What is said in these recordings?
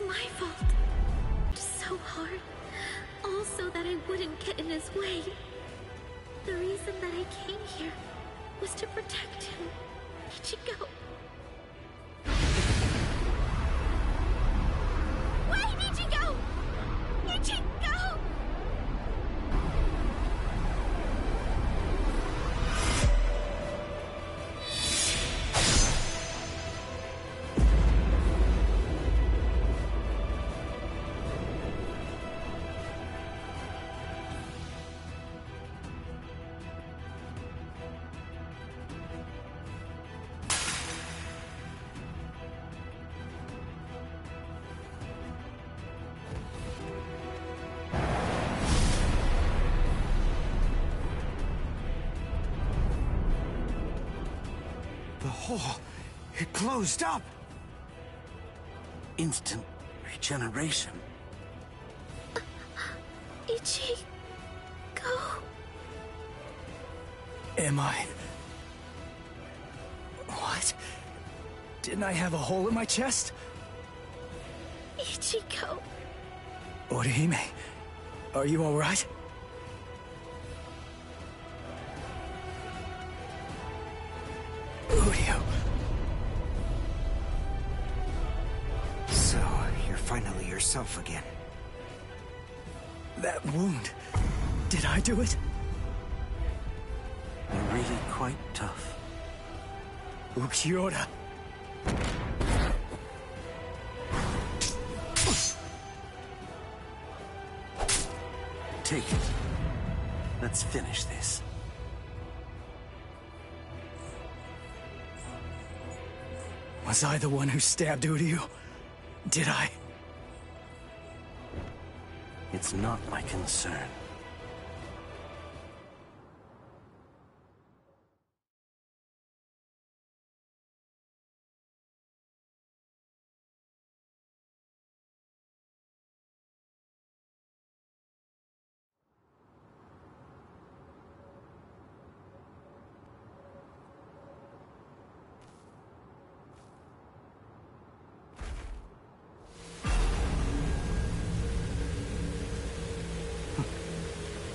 my fault. So hard. All so that I wouldn't get in his way. The reason that I came here was to protect him. Ichigo. Wait, Ichigo! Ichigo! The hole, it closed up! Instant regeneration. Ichigo. Am I... What? Didn't I have a hole in my chest? Ichigo. Orihime, are you alright? Udio. So, you're finally yourself again. That wound... Did I do it? You're really quite tough. Ukiura. Take it. Let's finish this. Was I the one who stabbed Udio? Did I? It's not my concern.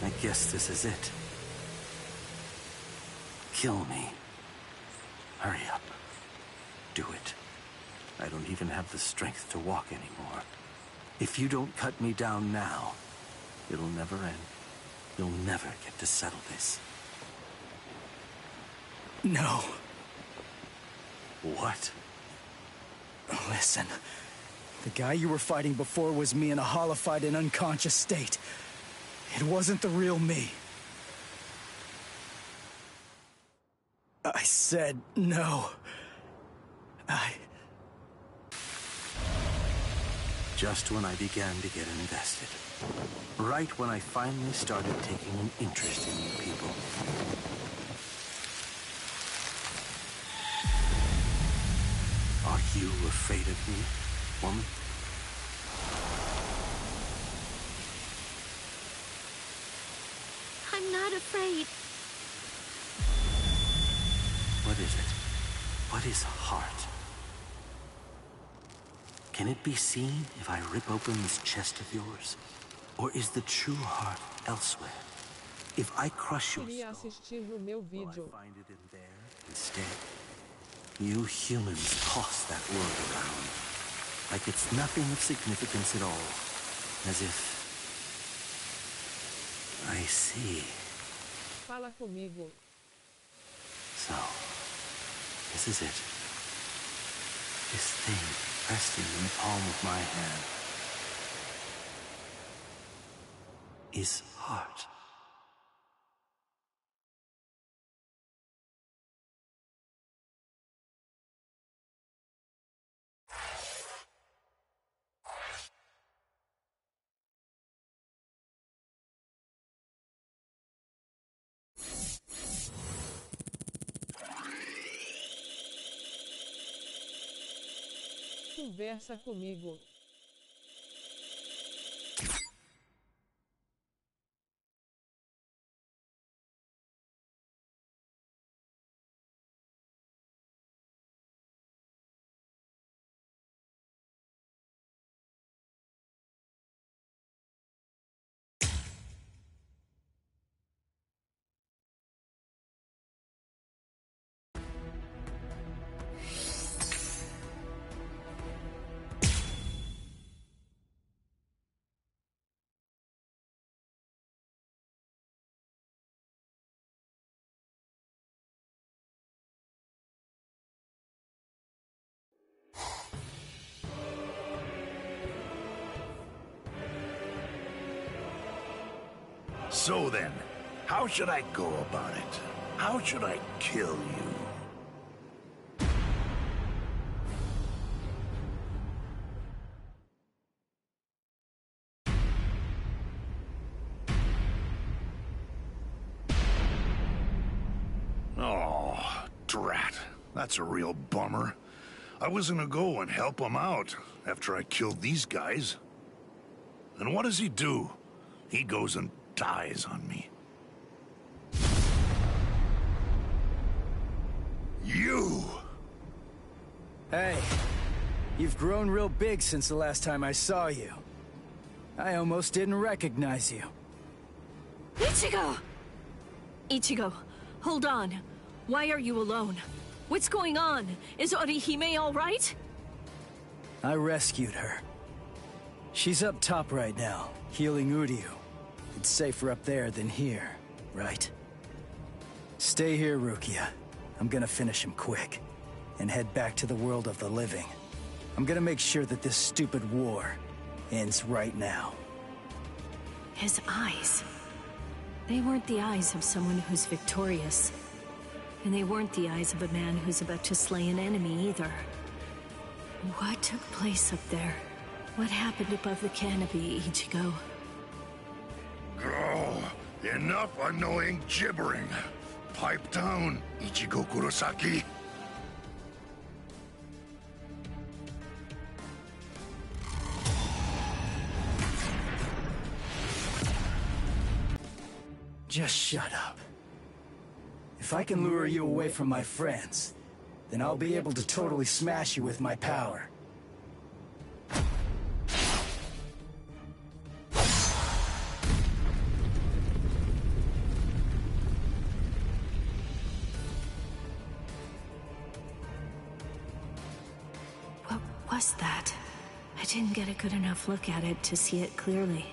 I guess this is it. Kill me. Hurry up. Do it. I don't even have the strength to walk anymore. If you don't cut me down now, it'll never end. You'll never get to settle this. No. What? Listen. The guy you were fighting before was me in a hollified and unconscious state. It wasn't the real me. I said no. Just when I began to get invested. Right when I finally started taking an interest in you people. Are you afraid of me, woman? I'm not afraid. What is it? What is heart? Can it be seen if I rip open this chest of yours? Or is the true heart elsewhere? If I crush your Queria skull, assistir no meu will I vídeo. find it in there instead? You humans toss that word around like it's nothing of significance at all. As if... I see. Fala comigo. So, this is it. This thing resting in the palm of my hand is heart. Conversa comigo. So then, how should I go about it? How should I kill you? Oh, drat. That's a real bummer. I was gonna go and help him out after I killed these guys. And what does he do? He goes and dies on me. You! Hey, you've grown real big since the last time I saw you. I almost didn't recognize you. Ichigo! Ichigo, hold on. Why are you alone? What's going on? Is Orihime all right? I rescued her. She's up top right now, healing Uryu. It's safer up there than here, right? Stay here, Rukia. I'm gonna finish him quick, and head back to the world of the living. I'm gonna make sure that this stupid war ends right now. His eyes. They weren't the eyes of someone who's victorious. And they weren't the eyes of a man who's about to slay an enemy either. What took place up there? What happened above the canopy, Ichigo? Oh, enough annoying gibbering. Pipe down, Ichigo Kurosaki. Just shut up. If I can lure you away from my friends, then I'll be able to totally smash you with my power. What was that? I didn't get a good enough look at it to see it clearly,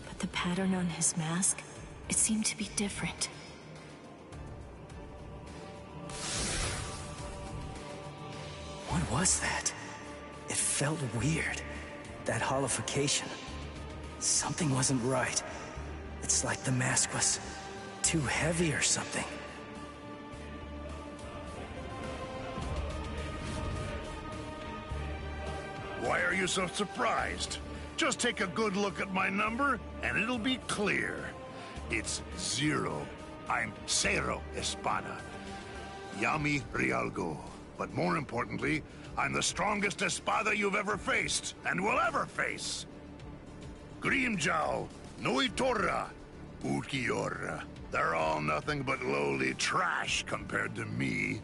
but the pattern on his mask, it seemed to be different. What was that? It felt weird. That holification. Something wasn't right. It's like the mask was too heavy or something. Why are you so surprised? Just take a good look at my number, and it'll be clear. It's 0. I'm Cero Espada. Yami Realgo. But more importantly, I'm the strongest Espada you've ever faced, and will ever face. Grimmjow, Noitora, Ukiora. They're all nothing but lowly trash compared to me.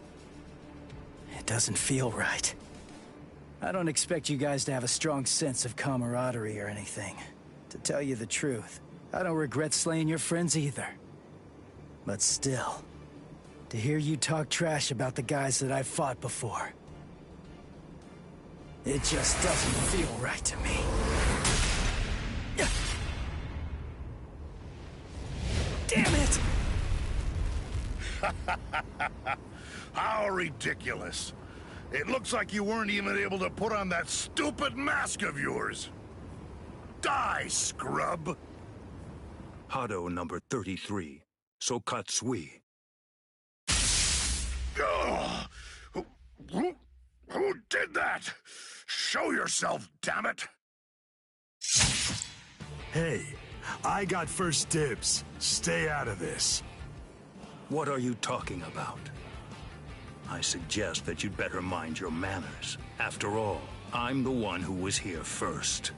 It doesn't feel right. I don't expect you guys to have a strong sense of camaraderie or anything. To tell you the truth, I don't regret slaying your friends either. But still, to hear you talk trash about the guys that I've fought before, it just doesn't feel right to me. Damn it! How ridiculous. It looks like you weren't even able to put on that stupid mask of yours. Die, scrub! Hado number 33, Sokatsui. Ugh. Who did that? Show yourself, damn it! Hey, I got first dibs. Stay out of this. What are you talking about? I suggest that you'd better mind your manners. After all, I'm the one who was here first.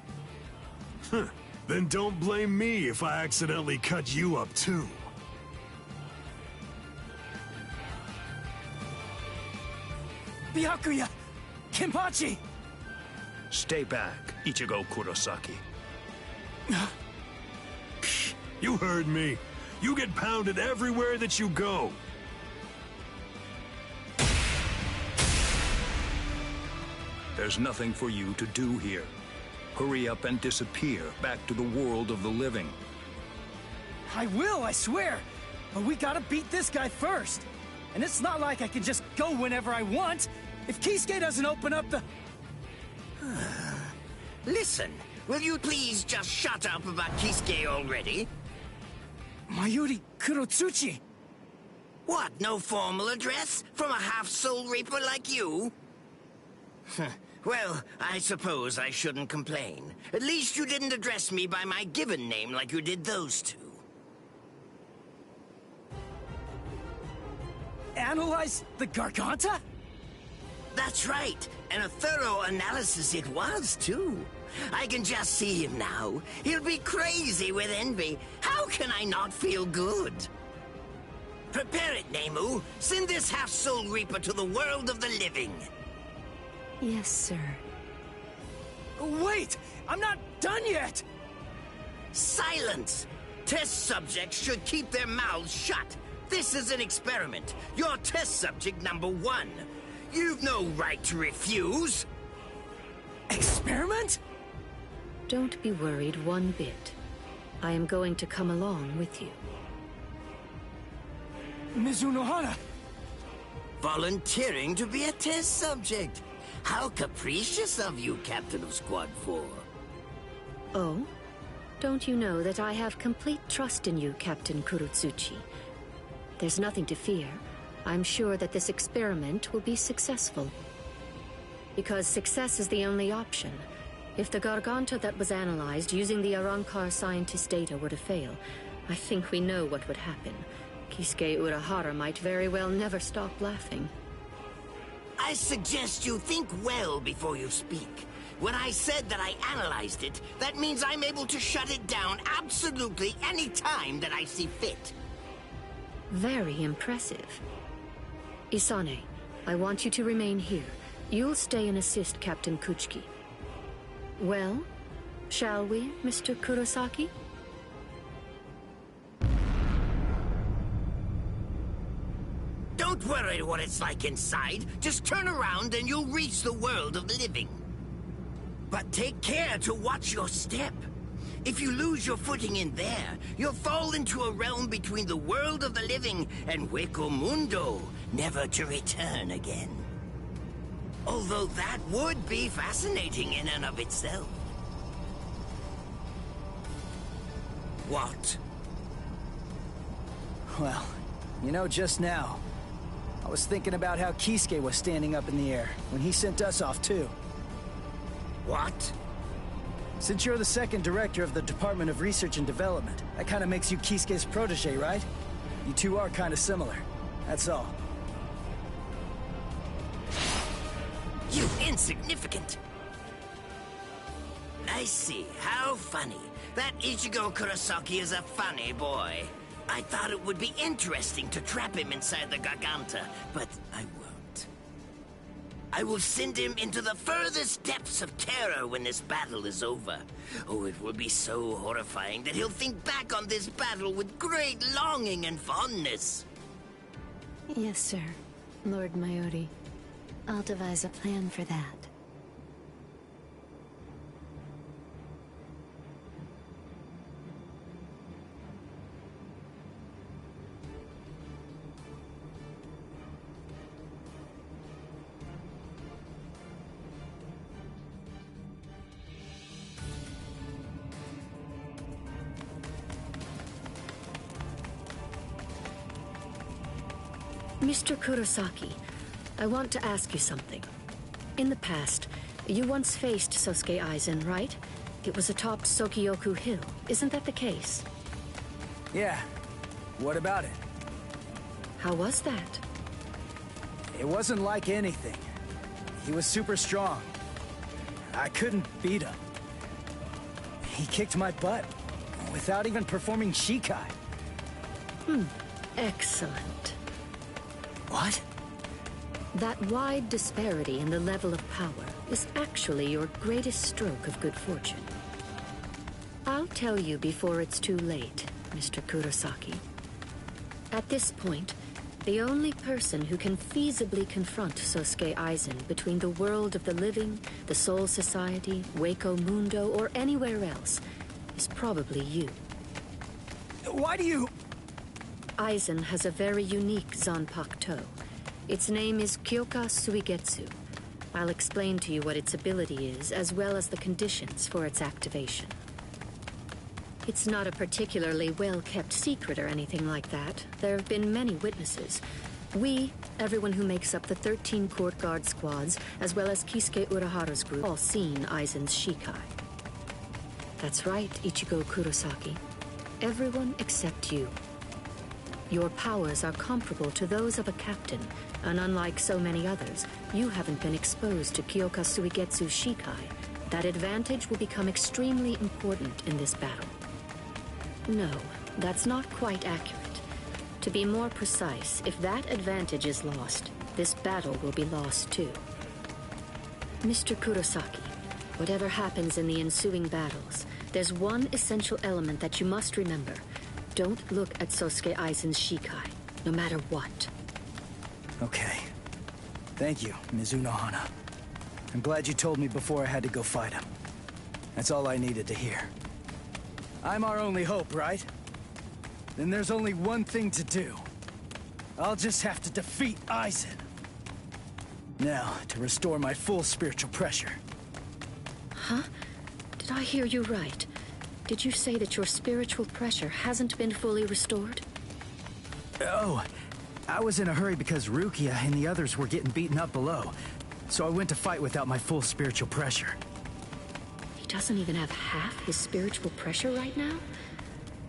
Then don't blame me if I accidentally cut you up too. Byakuya! Kenpachi! Stay back, Ichigo Kurosaki. You heard me. You get pounded everywhere that you go. There's nothing for you to do here. Hurry up and disappear back to the world of the living. I will, I swear! But we gotta beat this guy first! And it's not like I can just go whenever I want! If Kisuke doesn't open up the... Listen, will you please just shut up about Kisuke already? Mayuri Kurotsuchi! What, no formal address? From a half-soul reaper like you? Well, I suppose I shouldn't complain. At least you didn't address me by my given name like you did those two. Analyze the Garganta? That's right, and a thorough analysis it was, too. I can just see him now. He'll be crazy with envy. How can I not feel good? Prepare it, Nemu. Send this half-soul reaper to the world of the living. Yes, sir. Wait! I'm not done yet! Silence! Test subjects should keep their mouths shut. This is an experiment. You're test subject number 1. You've no right to refuse. Experiment? Don't be worried one bit. I am going to come along with you. Mizunohana! Volunteering to be a test subject. How capricious of you, Captain of Squad 4. Oh? Don't you know that I have complete trust in you, Captain Kurotsuchi? There's nothing to fear. I'm sure that this experiment will be successful. Because success is the only option. If the Garganta that was analyzed using the Arrancar scientist data were to fail, I think we know what would happen. Kisuke Urahara might very well never stop laughing. I suggest you think well before you speak. When I said that I analyzed it, that means I'm able to shut it down absolutely any time that I see fit. Very impressive. Isane, I want you to remain here. You'll stay and assist Captain Kuchiki. Well, shall we, Mr. Kurosaki? Don't worry what it's like inside. Just turn around and you'll reach the world of the living. But take care to watch your step. If you lose your footing in there, you'll fall into a realm between the world of the living and Hueco Mundo, never to return again. Although that would be fascinating in and of itself. What? Well, you know, just now, I was thinking about how Kisuke was standing up in the air when he sent us off too. What? Since you're the second director of the Department of Research and Development, that kind of makes you Kisuke's protege, right? You two are kind of similar. That's all. You insignificant! I see. How funny. That Ichigo Kurosaki is a funny boy. I thought it would be interesting to trap him inside the Garganta, but I won't. I will send him into the furthest depths of terror when this battle is over. Oh, it will be so horrifying that he'll think back on this battle with great longing and fondness. Yes, sir. Lord Mayuri. I'll devise a plan for that. Mr. Kurosaki, I want to ask you something. In the past, you once faced Sosuke Aizen, right? It was atop Sokyoku Hill. Isn't that the case? Yeah. What about it? How was that? It wasn't like anything. He was super strong. I couldn't beat him. He kicked my butt without even performing Shikai. Excellent. What? That wide disparity in the level of power is actually your greatest stroke of good fortune. I'll tell you before it's too late, Mr. Kurosaki. At this point, the only person who can feasibly confront Sosuke Aizen between the world of the living, the Soul Society, Hueco Mundo, or anywhere else is probably you. Why do you... Aizen has a very unique Zanpakuto. Its name is Kyoka Suigetsu. I'll explain to you what its ability is, as well as the conditions for its activation. It's not a particularly well-kept secret or anything like that. There have been many witnesses. We, everyone who makes up the 13 court guard squads, as well as Kisuke Urahara's group, all seen Aizen's Shikai. That's right, Ichigo Kurosaki. Everyone except you. Your powers are comparable to those of a captain, and unlike so many others, you haven't been exposed to Kyoka Suigetsu's Shikai. That advantage will become extremely important in this battle. No, that's not quite accurate. To be more precise, if that advantage is lost, this battle will be lost too. Mr. Kurosaki, whatever happens in the ensuing battles, there's one essential element that you must remember. Don't look at Sosuke Aizen's Shikai, no matter what. Okay. Thank you, Ms. Unohana. I'm glad you told me before I had to go fight him. That's all I needed to hear. I'm our only hope, right? Then there's only one thing to do. I'll just have to defeat Aizen. Now, to restore my full spiritual pressure. Huh? Did I hear you right? Did you say that your spiritual pressure hasn't been fully restored? Oh, I was in a hurry because Rukia and the others were getting beaten up below. So I went to fight without my full spiritual pressure. He doesn't even have half his spiritual pressure right now?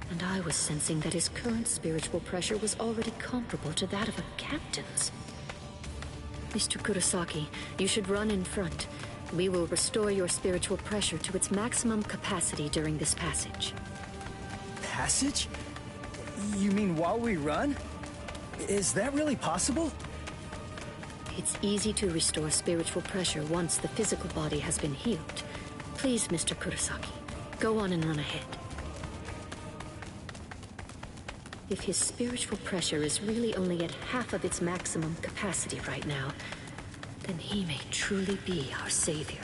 And I was sensing that his current spiritual pressure was already comparable to that of a captain's. Mr. Kurosaki, you should run in front. We will restore your spiritual pressure to its maximum capacity during this passage. Passage? You mean while we run? Is that really possible? It's easy to restore spiritual pressure once the physical body has been healed. Please, Mr. Kurosaki, go on and run ahead. If his spiritual pressure is really only at half of its maximum capacity right now, then he may truly be our savior.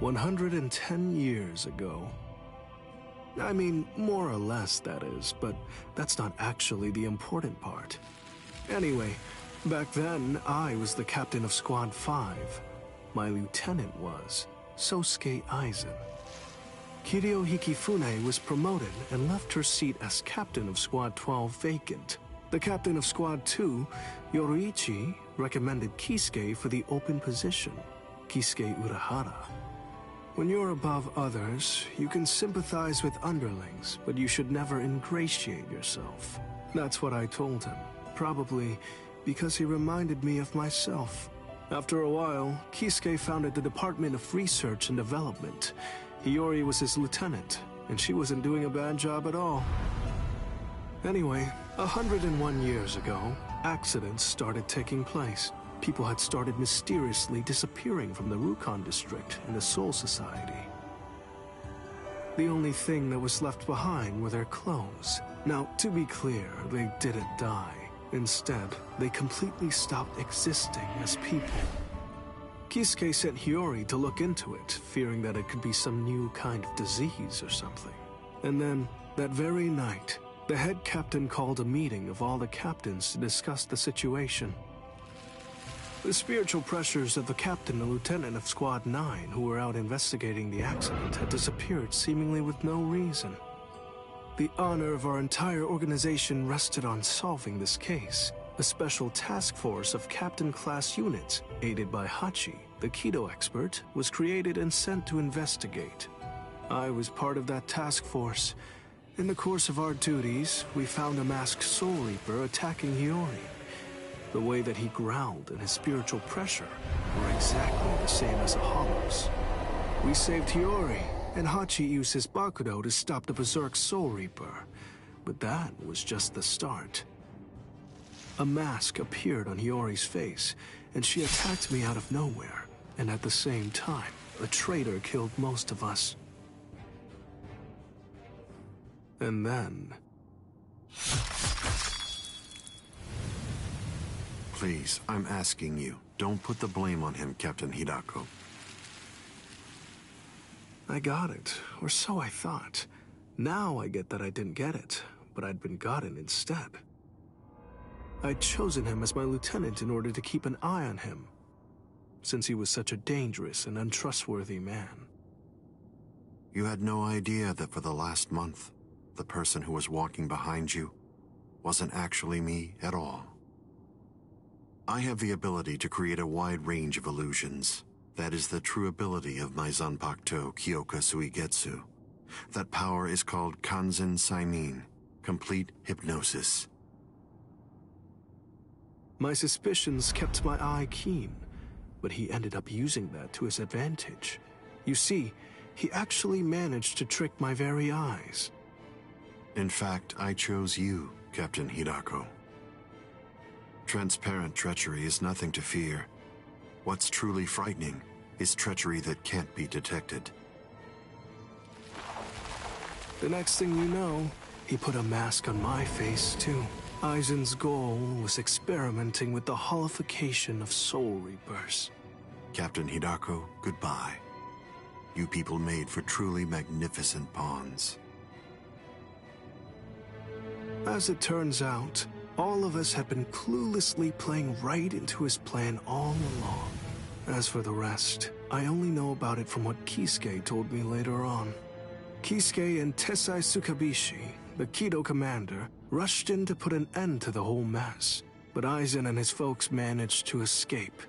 "110 years ago. I mean, more or less, that is, but that's not actually the important part. Anyway, back then, I was the captain of Squad 5. My lieutenant was Sosuke Aizen. Kiryu Hikifune was promoted and left her seat as captain of Squad 12 vacant. The captain of Squad 2, Yoruichi, recommended Kisuke for the open position, Kisuke Urahara. When you're above others, you can sympathize with underlings, but you should never ingratiate yourself. That's what I told him, probably because he reminded me of myself. After a while, Kisuke founded the Department of Research and Development. Hiyori was his lieutenant, and she wasn't doing a bad job at all. Anyway, 101 years ago, accidents started taking place. People had started mysteriously disappearing from the Rukon district and the Soul Society. The only thing that was left behind were their clothes. Now, to be clear, they didn't die. Instead, they completely stopped existing as people. Kisuke sent Hiyori to look into it, fearing that it could be some new kind of disease or something. And then, that very night, the head captain called a meeting of all the captains to discuss the situation. The spiritual pressures of the captain and lieutenant of Squad 9 who were out investigating the accident had disappeared seemingly with no reason. The honor of our entire organization rested on solving this case. a special task force of captain-class units, aided by Hachi, the Kido expert, was created and sent to investigate. I was part of that task force. In the course of our duties, we found a masked Soul Reaper attacking Hiyori. The way that he growled and his spiritual pressure were exactly the same as a Hollow's. We saved Hiyori, and Hachi used his Bakudo to stop the Berserk Soul Reaper. But that was just the start. A mask appeared on Hiyori's face, and she attacked me out of nowhere. And at the same time, a traitor killed most of us. And then... Please, I'm asking you, don't put the blame on him, Captain Hidako. I got it, or so I thought. Now I get that I didn't get it, but I'd been gotten instead. I'd chosen him as my lieutenant in order to keep an eye on him, since he was such a dangerous and untrustworthy man. You had no idea that for the last month, the person who was walking behind you wasn't actually me at all. I have the ability to create a wide range of illusions. That is the true ability of my Zanpakuto Kyoka Suigetsu. That power is called Kanzen Saimin, complete hypnosis. My suspicions kept my eye keen, but he ended up using that to his advantage. You see, he actually managed to trick my very eyes. In fact, I chose you, Captain Hidako. Transparent treachery is nothing to fear. What's truly frightening is treachery that can't be detected. The next thing you know, he put a mask on my face, too. Aizen's goal was experimenting with the holification of Soul Reapers. Captain Hidako, goodbye. You people made for truly magnificent pawns. As it turns out, all of us had been cluelessly playing right into his plan all along. As for the rest, I only know about it from what Kisuke told me later on. Kisuke and Tessai Tsukabishi, the Kido commander, rushed in to put an end to the whole mess, but Aizen and his folks managed to escape.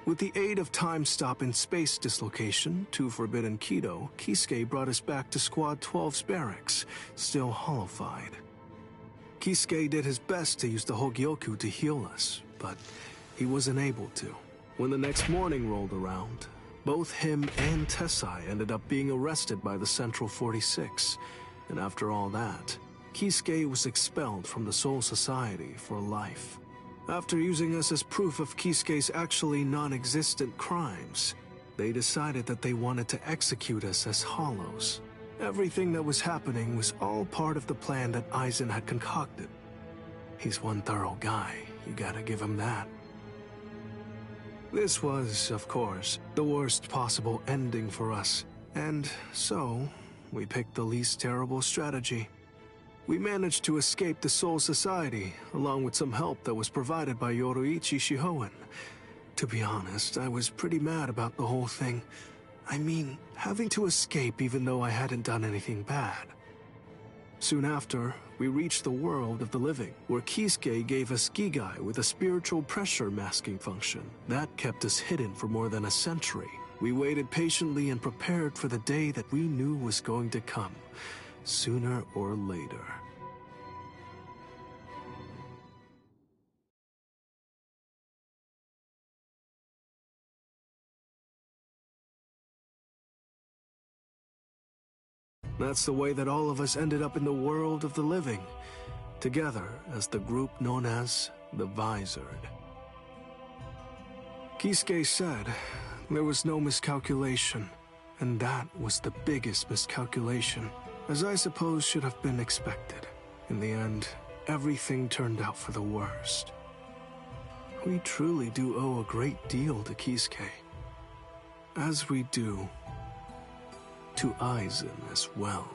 With the aid of Time Stop and Space Dislocation, 2 Forbidden Kido, Kisuke brought us back to Squad 12's barracks, still hollowified. Kisuke did his best to use the Hogyoku to heal us, but he wasn't able to. When the next morning rolled around, both him and Tessai ended up being arrested by the Central 46, and after all that, Kisuke was expelled from the Soul Society for life. After using us as proof of Kisuke's actually non-existent crimes, they decided that they wanted to execute us as Hollows. Everything that was happening was all part of the plan that Aizen had concocted. He's one thorough guy, you gotta give him that. This was, of course, the worst possible ending for us, and so we picked the least terrible strategy. We managed to escape the Soul Society, along with some help that was provided by Yoruichi Shihoen. To be honest, I was pretty mad about the whole thing. I mean, having to escape even though I hadn't done anything bad. Soon after, we reached the world of the living, where Kisuke gave us Gigai with a spiritual pressure masking function. That kept us hidden for more than a century. We waited patiently and prepared for the day that we knew was going to come, sooner or later. That's the way that all of us ended up in the world of the living, together as the group known as the Visored. Kisuke said there was no miscalculation, and that was the biggest miscalculation, as I suppose should have been expected. In the end, everything turned out for the worst. We truly do owe a great deal to Kisuke, as we do to Aizen as well.